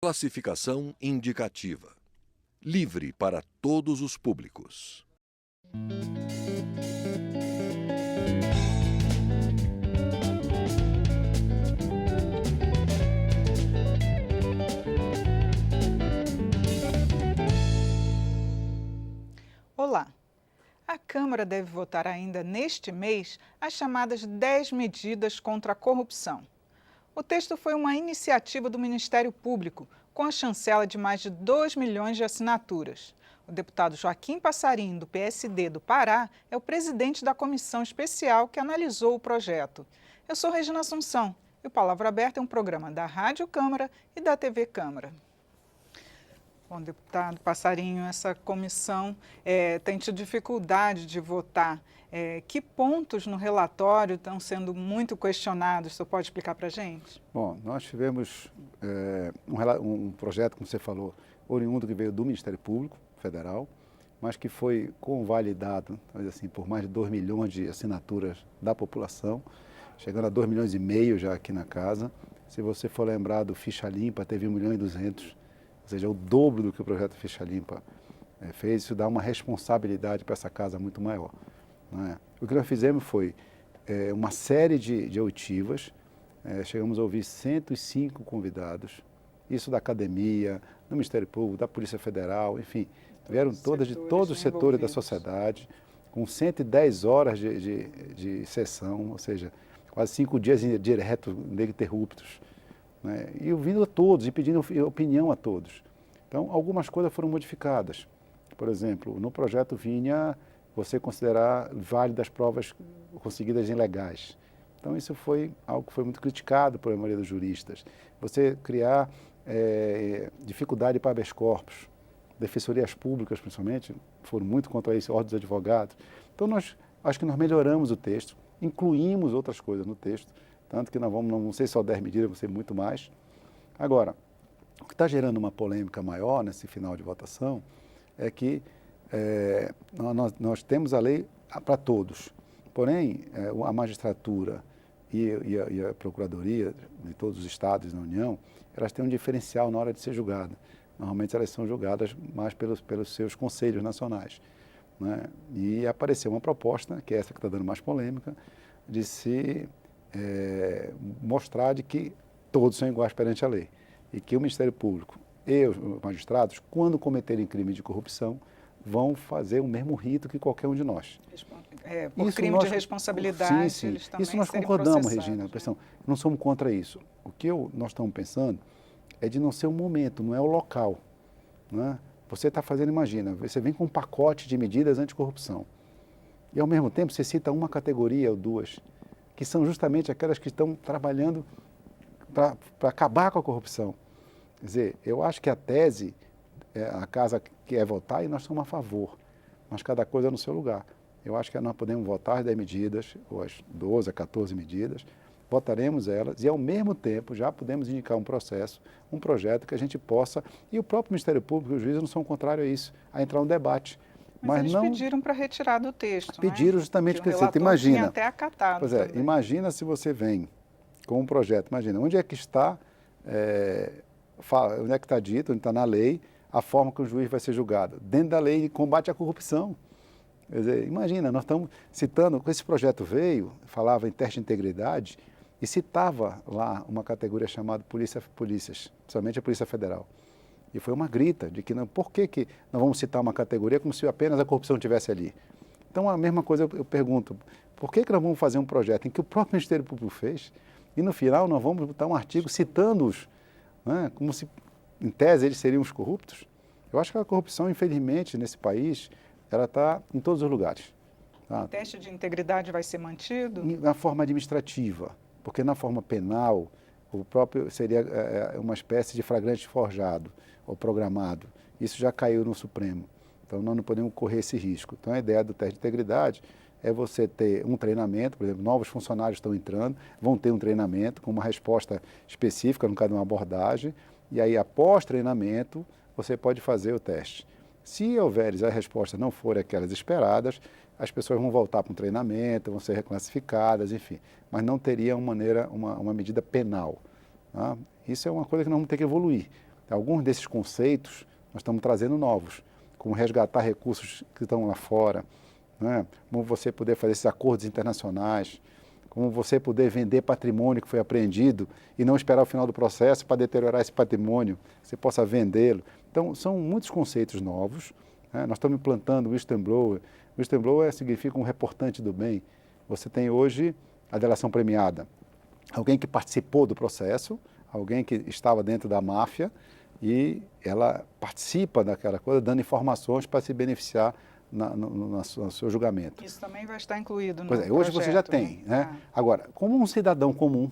Classificação indicativa. Livre para todos os públicos. Olá! A Câmara deve votar ainda neste mês as chamadas 10 medidas contra a corrupção. O texto foi uma iniciativa do Ministério Público, com a chancela de mais de 2 milhões de assinaturas. O deputado Joaquim Passarinho, do PSD do Pará, é o presidente da comissão especial que analisou o projeto. Eu sou Regina Assunção e o Palavra Aberta é um programa da Rádio Câmara e da TV Câmara. Bom, deputado Passarinho, essa comissão tem tido dificuldade de votar. Que pontos no relatório estão sendo muito questionados? O senhor pode explicar para a gente? Bom, nós tivemos um projeto, como você falou, oriundo que veio do Ministério Público Federal, mas que foi convalidado, assim, por mais de 2 milhões de assinaturas da população, chegando a 2 milhões e meio já aqui na casa. Se você for lembrar do Ficha Limpa, teve 1 milhão e 200, ou seja, o dobro do que o projeto Ficha Limpa fez. Isso dá uma responsabilidade para essa casa muito maior. Né? O que nós fizemos foi uma série de oitivas, chegamos a ouvir 105 convidados, isso da academia, do Ministério Público, da Polícia Federal, enfim, vieram todas de todos os setores da sociedade, com 110 horas de sessão, ou seja, quase 5 dias direto, ininterruptos, né? E ouvindo a todos e pedindo opinião a todos. Então, algumas coisas foram modificadas. Por exemplo, no projeto vinha você considerar válidas provas conseguidas ilegais. Então, isso foi algo que foi muito criticado por maioria dos juristas. Você criar dificuldade para habeas corpus, defensorias públicas, principalmente, foram muito contra isso, ordens de advogados. Então, acho que nós melhoramos o texto, incluímos outras coisas no texto, tanto que nós vamos, não ser só 10 medidas, vão ser muito mais. Agora, o que está gerando uma polêmica maior nesse final de votação é que nós temos a lei para todos, porém, a magistratura e a procuradoria de todos os estados da União, elas têm um diferencial na hora de ser julgada. Normalmente elas são julgadas mais pelos seus conselhos nacionais, né? E apareceu uma proposta, que é essa que está dando mais polêmica, de se mostrar de que todos são iguais perante a lei e que o Ministério Público e os magistrados, quando cometerem crime de corrupção, vão fazer o mesmo rito que qualquer um de nós. Por isso crime de responsabilidade, sim. eles também isso nós serem concordamos, processados, Regina, né? não somos contra isso. O que nós estamos pensando é de não ser o momento, não é o local, né? Você está fazendo, imagina, você vem com um pacote de medidas anticorrupção e, ao mesmo tempo, você cita uma categoria ou duas, que são justamente aquelas que estão trabalhando para acabar com a corrupção. Quer dizer, eu acho que a tese, a casa quer votar e nós somos a favor, mas cada coisa no seu lugar. Eu acho que nós podemos votar as 10 medidas, ou as 12, 14 medidas, votaremos elas e, ao mesmo tempo, já podemos indicar um projeto que a gente possa, e o próprio Ministério Público e os juízes não são contrários a isso, a entrar no debate. Mas eles pediram para retirar do texto, pediram, né? justamente porque você imagina. Tinha até acatado. Pois é, também. imagina se você vem com um projeto, imagina, onde é que está, onde é que está dito, onde está na lei, a forma que o juiz vai ser julgado, dentro da lei de combate à corrupção. Quer dizer, imagina, nós estamos citando, esse projeto veio, falava em teste de integridade, e citava lá uma categoria chamada polícias, principalmente a Polícia Federal. E foi uma grita de que, por que nós vamos citar uma categoria como se apenas a corrupção estivesse ali? Então, a mesma coisa eu pergunto, por que nós vamos fazer um projeto em que o próprio Ministério Público fez, e no final nós vamos botar um artigo citando-os, né, como se, em tese, eles seriam os corruptos? Eu acho que a corrupção, infelizmente, nesse país, ela está em todos os lugares. Tá? O teste de integridade vai ser mantido? Na forma administrativa, porque na forma penal, o próprio seria uma espécie de flagrante forjado ou programado. Isso já caiu no Supremo. Então, nós não podemos correr esse risco. Então, a ideia do teste de integridade é você ter um treinamento, por exemplo, novos funcionários estão entrando, vão ter um treinamento com uma resposta específica no caso de uma abordagem, e aí, após treinamento, você pode fazer o teste. Se houver a resposta não for aquelas esperadas, as pessoas vão voltar para um treinamento, vão ser reclassificadas, enfim, mas não teria uma medida penal. Tá? Isso é uma coisa que nós vamos ter que evoluir. Alguns desses conceitos nós estamos trazendo novos, como resgatar recursos que estão lá fora, né? Como você poder fazer esses acordos internacionais, como você poder vender patrimônio que foi apreendido e não esperar o final do processo para deteriorar esse patrimônio, você possa vendê-lo. Então, são muitos conceitos novos, né? Nós estamos implantando o whistleblower. O whistleblower significa um reportante do bem. Você tem hoje a delação premiada, alguém que participou do processo, alguém que estava dentro da máfia e ela participa daquela coisa, dando informações para se beneficiar no seu julgamento. Isso também vai estar incluído no Pois é, projeto, hoje você já tem, né? Agora, como um cidadão comum,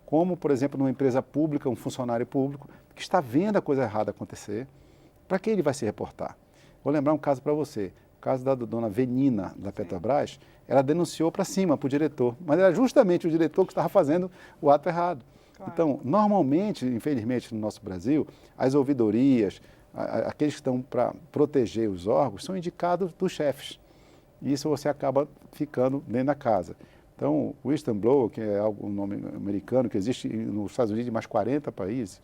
como, por exemplo, numa empresa pública, um funcionário público, que está vendo a coisa errada acontecer, para que ele vai se reportar? Vou lembrar um caso para você, o caso da dona Venina, da Petrobras, ela denunciou para cima, para o diretor, mas era justamente o diretor que estava fazendo o ato errado. Claro. Então, normalmente, infelizmente, no nosso Brasil, as ouvidorias, aqueles que estão para proteger os órgãos, são indicados dos chefes. E isso você acaba ficando dentro da casa. Então, o whistleblower, que é um nome americano, que existe nos Estados Unidos em mais 40 países,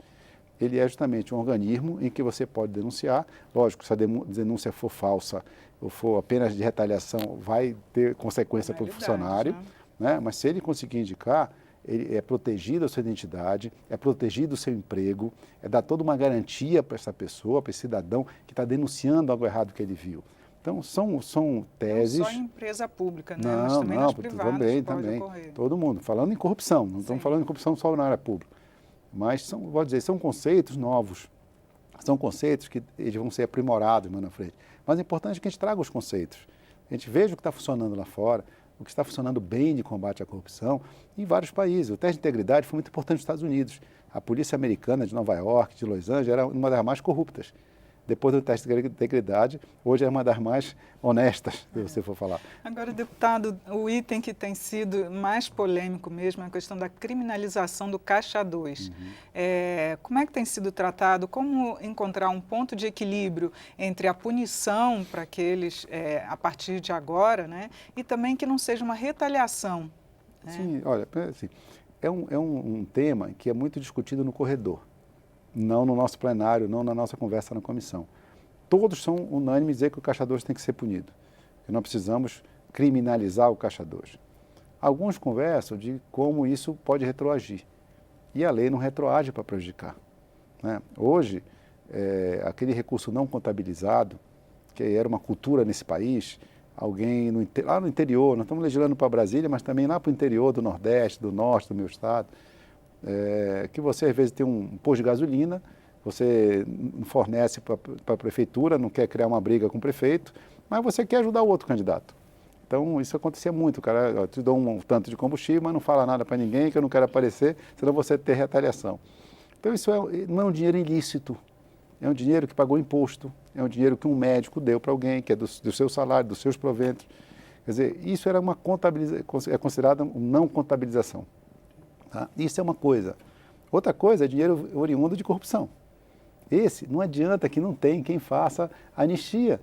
ele é justamente um organismo em que você pode denunciar. Lógico, se a denúncia for falsa ou for apenas de retaliação, vai ter consequência para o funcionário, né? Mas se ele conseguir indicar, ele é protegido a sua identidade, é protegido o seu emprego, é dar toda uma garantia para essa pessoa, para esse cidadão que está denunciando algo errado que ele viu. Então, são teses... Não só em empresa pública, né? Mas também nas privadas também. Ocorrer. Todo mundo. Falando em corrupção, não estamos falando em corrupção só na área pública. Mas, vou dizer, são conceitos novos, são conceitos que eles vão ser aprimorados mais na frente. Mas é importante que a gente traga os conceitos, a gente veja o que está funcionando lá fora, o que está funcionando bem de combate à corrupção em vários países. O teste de integridade foi muito importante nos Estados Unidos. A polícia americana de Nova York, de Los Angeles, era uma das mais corruptas. Depois do teste de integridade, hoje é uma das mais honestas, se você for falar. Agora, deputado, o item que tem sido mais polêmico mesmo é a questão da criminalização do Caixa 2. Como é que tem sido tratado? Como encontrar um ponto de equilíbrio entre a punição para aqueles, a partir de agora, né? E também que não seja uma retaliação? Né? Sim, olha, assim, é um tema que é muito discutido no corredor. Não no nosso plenário, não na nossa conversa na comissão. Todos são unânimes em dizer que o Caixa 2 tem que ser punido, que nós precisamos criminalizar o Caixa 2. Alguns conversam de como isso pode retroagir, e a lei não retroage para prejudicar, né? Hoje, aquele recurso não contabilizado, que era uma cultura nesse país, alguém lá no interior, nós estamos legislando para Brasília, mas também lá para o interior do Nordeste, do Norte, do meu estado, que você às vezes tem um posto de gasolina, você fornece para a prefeitura, não quer criar uma briga com o prefeito, mas você quer ajudar o outro candidato. Então isso acontecia muito, o cara, eu te dou um tanto de combustível, mas não fala nada para ninguém, que eu não quero aparecer, senão você ter retaliação. Então isso não é um dinheiro ilícito, é um dinheiro que pagou imposto, é um dinheiro que um médico deu para alguém, que é do seu salário, dos seus proventos. Quer dizer, isso era é considerado uma não contabilização. Tá? Isso é uma coisa. Outra coisa é dinheiro oriundo de corrupção. Esse não adianta que não tem quem faça anistia.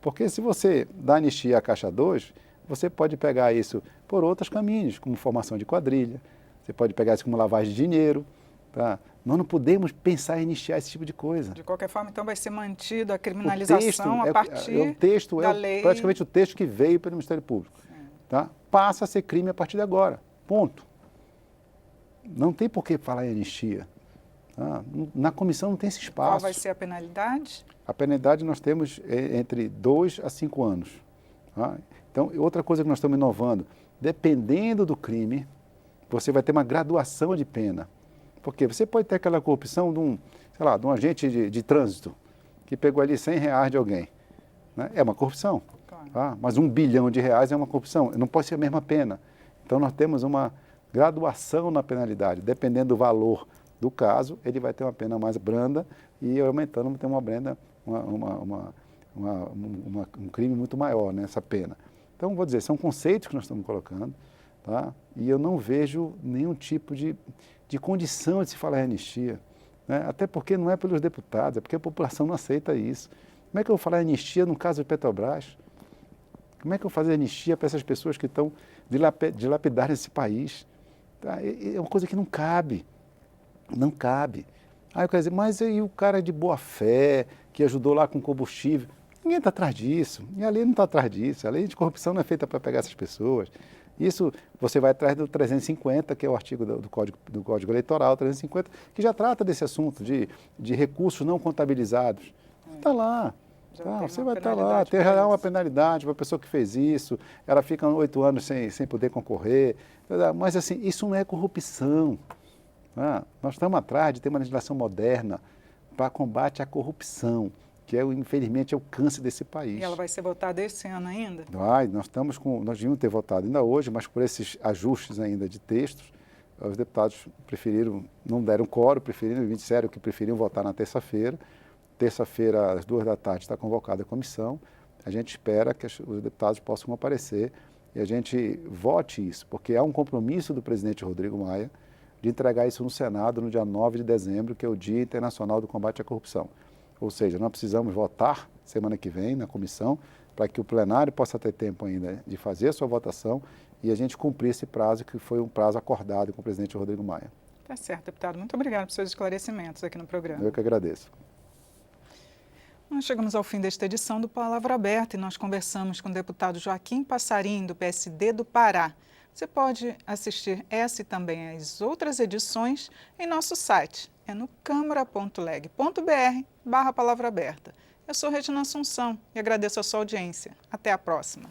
Porque se você dá anistia à Caixa 2, você pode pegar isso por outros caminhos, como formação de quadrilha, você pode pegar isso como lavagem de dinheiro. Tá? Nós não podemos pensar em anistiar esse tipo de coisa. De qualquer forma, então, vai ser mantida a criminalização a partir da lei. Praticamente o texto que veio pelo Ministério Público. Tá? Passa a ser crime a partir de agora. Ponto. Não tem por que falar em anistia. Tá? Na comissão não tem esse espaço. Qual vai ser a penalidade? A penalidade nós temos entre 2 a 5 anos. Tá? Então, outra coisa que nós estamos inovando, dependendo do crime, você vai ter uma graduação de pena. Porque você pode ter aquela corrupção de um agente de trânsito que pegou ali R$100 de alguém. Né? É uma corrupção. Claro. Tá? Mas R$1 bilhão é uma corrupção. Não pode ser a mesma pena. Então, nós temos uma graduação na penalidade. Dependendo do valor do caso, ele vai ter uma pena mais branda e aumentando vai ter um crime muito maior nessa pena. Então, vou dizer, são conceitos que nós estamos colocando, tá? E eu não vejo nenhum tipo de condição de se falar em anistia, né? Até porque não é pelos deputados, é porque a população não aceita isso. Como é que eu vou falar em anistia no caso de Petrobras? Como é que eu vou fazer anistia para essas pessoas que estão dilapidaram esse país? Tá? É uma coisa que não cabe. Não cabe. Aí eu quero dizer, mas aí o cara de boa fé, que ajudou lá com combustível, ninguém está atrás disso, e a lei não está atrás disso, a lei de corrupção não é feita para pegar essas pessoas. Isso você vai atrás do 350, que é o artigo do Código Eleitoral, 350, que já trata desse assunto de recursos não contabilizados. Está lá. Tá, você vai estar lá, tem uma penalidade para a pessoa que fez isso, ela fica 8 anos sem poder concorrer. Mas assim, isso não é corrupção. Nós estamos atrás de ter uma legislação moderna para combate à corrupção, que infelizmente é o câncer desse país. E ela vai ser votada esse ano ainda? Nós devíamos ter votado ainda hoje, mas por esses ajustes ainda de textos, os deputados preferiram, não deram quórum, disseram que preferiam votar na terça-feira. Terça-feira, às 14h, está convocada a comissão. A gente espera que os deputados possam aparecer e a gente vote isso, porque há um compromisso do presidente Rodrigo Maia de entregar isso no Senado no dia 9 de dezembro, que é o Dia Internacional do Combate à Corrupção. Ou seja, nós precisamos votar semana que vem na comissão para que o plenário possa ter tempo ainda de fazer a sua votação e a gente cumprir esse prazo, que foi um prazo acordado com o presidente Rodrigo Maia. Tá certo, deputado. Muito obrigado por seus esclarecimentos aqui no programa. Eu que agradeço. Nós chegamos ao fim desta edição do Palavra Aberta e nós conversamos com o deputado Joaquim Passarim, do PSD do Pará. Você pode assistir essa e também as outras edições em nosso site. É no câmara.leg.br/Palavra Aberta. Eu sou Regina Assunção e agradeço a sua audiência. Até a próxima.